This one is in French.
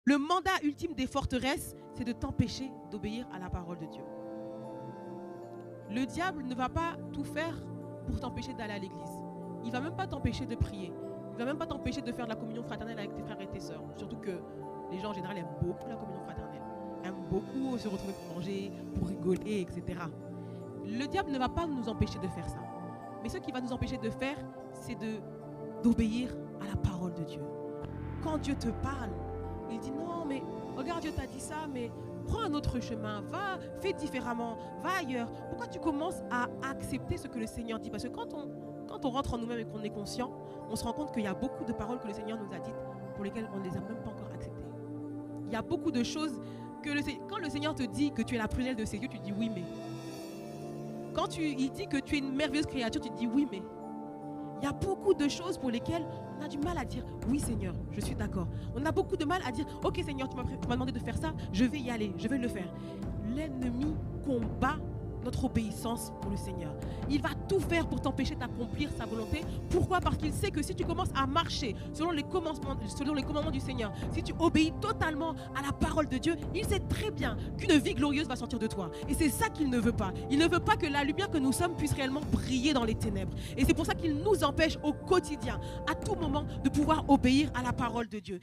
Le mandat ultime des forteresses, c'est de t'empêcher d'obéir à la parole de Dieu. Le diable ne va pas tout faire pour t'empêcher d'aller à l'église. Il ne va même pas t'empêcher de prier. Il ne va même pas t'empêcher de faire de la communion fraternelle avec tes frères et tes sœurs. Surtout que les gens en général aiment beaucoup la communion fraternelle. Aiment beaucoup se retrouver pour manger, pour rigoler, etc. Le diable ne va pas nous empêcher de faire ça. Mais ce qui va nous empêcher de faire, c'est d'obéir à la parole de Dieu. Quand Dieu te parle, il dit non, mais regarde, Dieu t'a dit ça, mais prends un autre chemin, va, fais différemment, va ailleurs. Pourquoi tu commences à accepter ce que le Seigneur dit? Parce que quand on rentre en nous-mêmes et qu'on est conscient, on se rend compte qu'il y a beaucoup de paroles que le Seigneur nous a dites pour lesquelles on ne les a même pas encore acceptées. Il y a beaucoup de choses que quand le Seigneur te dit que tu es la prunelle de ses yeux, tu dis oui, mais. Quand il dit que tu es une merveilleuse créature, tu dis oui, mais. Il y a beaucoup de choses pour lesquelles on a du mal à dire oui Seigneur, je suis d'accord. On a beaucoup de mal à dire ok Seigneur, tu m'as demandé de faire ça, je vais y aller, je vais le faire. L'ennemi combat notre obéissance pour le Seigneur. Il va tout faire pour t'empêcher d'accomplir sa volonté. Pourquoi? Parce qu'il sait que si tu commences à marcher selon les commandements du Seigneur, si tu obéis totalement à la parole de Dieu, il sait très bien qu'une vie glorieuse va sortir de toi. Et c'est ça qu'il ne veut pas. Il ne veut pas que la lumière que nous sommes puisse réellement briller dans les ténèbres. Et c'est pour ça qu'il nous empêche au quotidien, à tout moment, de pouvoir obéir à la parole de Dieu.